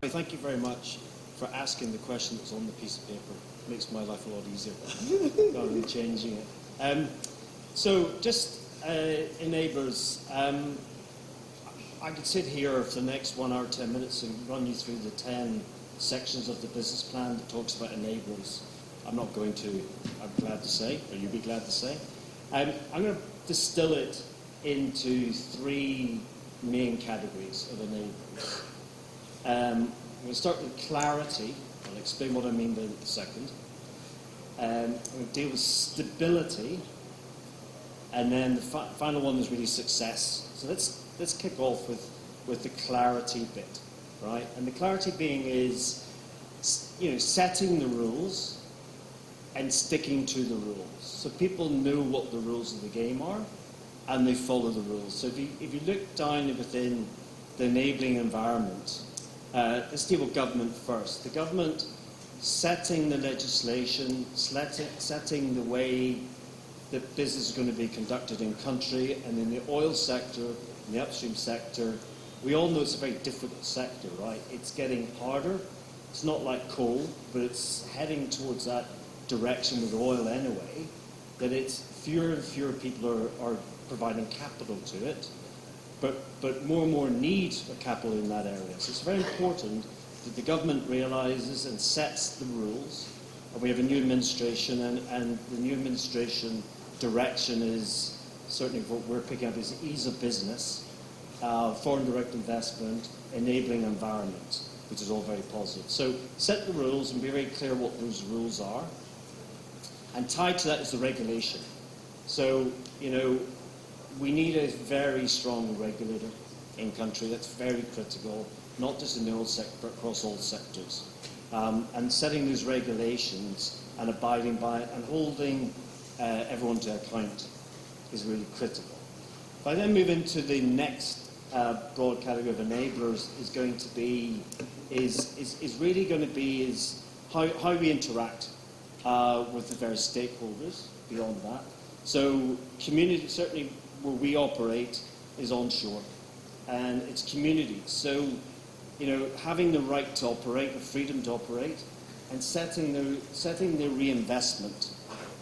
Thank you very much for asking the question that's on the piece of paper. It makes my life a lot easier rather than changing it. So just enablers. I could sit here for the next 1 hour, 10 minutes and run you through the 10 sections of the business plan that talks about enablers. I'm not going to, I'm glad to say, or you'll be glad to say. I'm going to distill it into 3 main categories of enablers. I'm going to start with clarity. I'll explain what I mean by that in a second. I'm going to deal with stability. And then the final one is really success. So let's kick off with the clarity bit, right? And the clarity being is, setting the rules and sticking to the rules. So people know what the rules of the game are, and they follow the rules. So if you look down within the enabling environment, let's deal with government first. The government setting the legislation, setting the way that business is going to be conducted in country, and in the oil sector, in the upstream sector, we all know it's a very difficult sector, right? It's getting harder. It's not like coal, but it's heading towards that direction with oil anyway, that it's fewer and fewer people are providing capital to it, but more and more need for capital in that area. So it's very important that the government realises and sets the rules. And we have a new administration, and the new administration direction is certainly what we're picking up is ease of business, foreign direct investment, enabling environment, which is all very positive. So set the rules and be very clear what those rules are. And tied to that is the regulation. So, we need a very strong regulator in country. That's very critical, not just in the oil sector, but across all sectors. And setting those regulations and abiding by it and holding everyone to account is really critical. If I then move into the next broad category of enablers, is really going to be how we interact with the various stakeholders beyond that. So community, certainly where we operate, is onshore, and it's communities. So, having the right to operate, the freedom to operate, and setting the reinvestment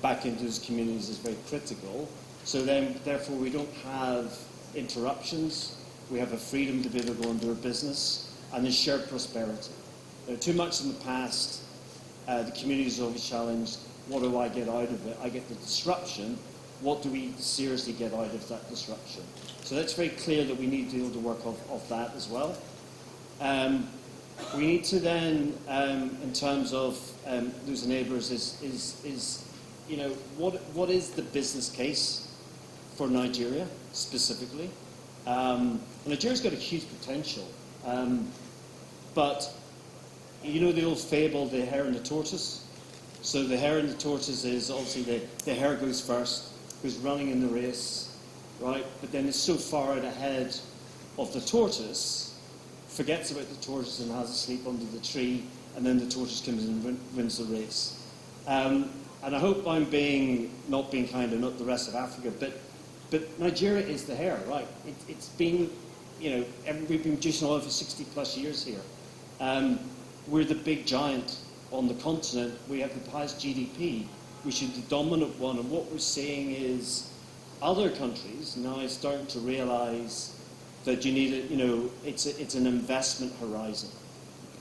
back into those communities is very critical. So then, therefore, we don't have interruptions. We have a freedom to be able to go and do our business, and there's shared prosperity. Too much in the past, the community is always challenged. What do I get out of it? I get the disruption. What do we seriously get out of that disruption? So that's very clear that we need to be able to work off that as well. We need to then, in terms of those enablers, what is the business case for Nigeria specifically? Nigeria's got a huge potential, but the old fable, the hare and the tortoise. So the hare and the tortoise is obviously the hare goes first, who's running in the race, right? But then it's so far out ahead of the tortoise, forgets about the tortoise and has a sleep under the tree, and then the tortoise comes and wins the race. And I hope I'm not being kind of not the rest of Africa, but Nigeria is the hare, right? It's been, we've been producing oil for 60 plus years here. We're the big giant on the continent. We have the highest GDP. We should be the dominant one. And what we're seeing is other countries now starting to realise that you need it's an investment horizon.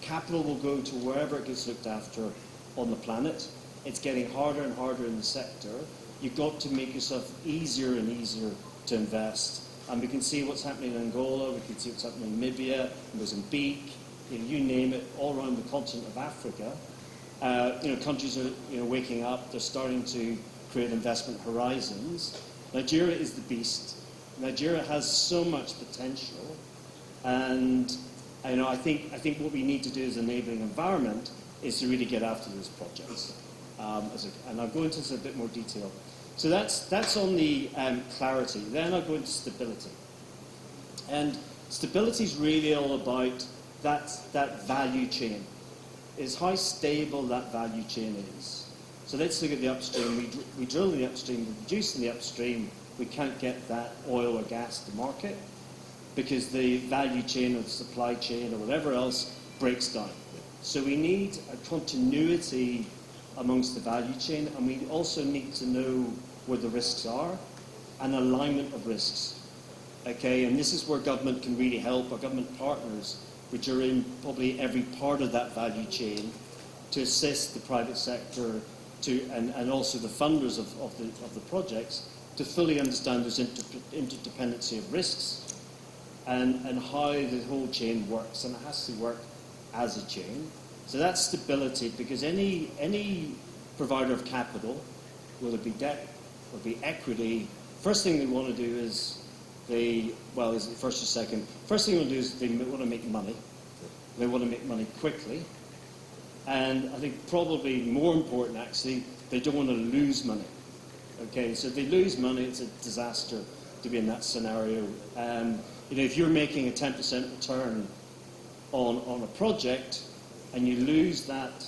Capital will go to wherever it gets looked after on the planet. It's getting harder and harder in the sector. You've got to make yourself easier and easier to invest. And we can see what's happening in Angola. We can see what's happening in Namibia, Mozambique. You name it, all around the continent of Africa. Countries are waking up. They're starting to create investment horizons. Nigeria is the beast. Nigeria has so much potential, and I think what we need to do as an enabling environment is to really get after those projects. And I'll go into this in a bit more detail. So that's on the clarity. Then I'll go into stability. And stability is really all about that value chain. Is how stable that value chain is. So let's look at the upstream. We drill in the upstream, we produce in the upstream, we can't get that oil or gas to market because the value chain or the supply chain or whatever else breaks down. So we need a continuity amongst the value chain, and we also need to know where the risks are, and alignment of risks. Okay, and this is where government can really help, our government partners, which are in probably every part of that value chain, to assist the private sector and also the funders of the projects to fully understand this interdependency of risks and how the whole chain works, and it has to work as a chain. So that's stability, because any provider of capital, whether it be debt or be equity, first thing they want to do is is it first or second? First thing they want to do is they want to make money. They want to make money quickly. And I think probably more important, actually, they don't want to lose money. Okay, so if they lose money, it's a disaster to be in that scenario. If you're making a 10% return on a project and you lose that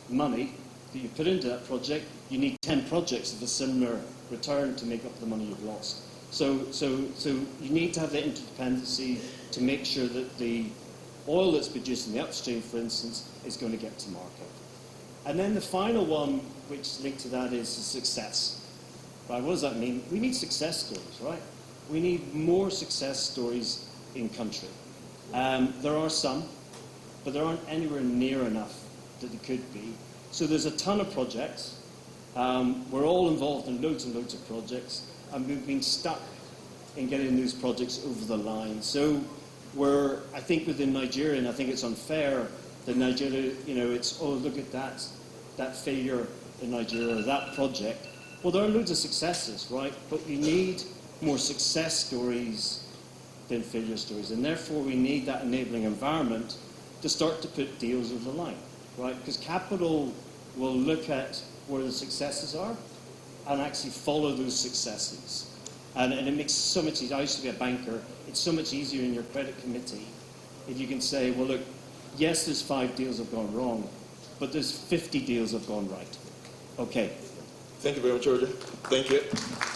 money that you put into that project, you need 10 projects of a similar return to make up the money you've lost. So you need to have that interdependency to make sure that the oil that's produced in the upstream, for instance, is going to get to market. And then the final one, which is linked to that, is success. Right? What does that mean? We need success stories, right? We need more success stories in country. There are some, but there aren't anywhere near enough that there could be. So there's a ton of projects. We're all involved in loads and loads of projects, and we've been stuck in getting those projects over the line. So I think within Nigeria, and I think it's unfair that Nigeria, it's, oh, look at that failure in Nigeria, or that project. Well, there are loads of successes, right? But you need more success stories than failure stories. And therefore, we need that enabling environment to start to put deals over the line, right? Because capital will look at where the successes are and actually follow those successes. And it makes so much easier. I used to be a banker. It's so much easier in your credit committee if you can say, well, look, yes, there's 5 deals have gone wrong, but there's 50 deals have gone right. Okay. Thank you very much, Roger. Thank you.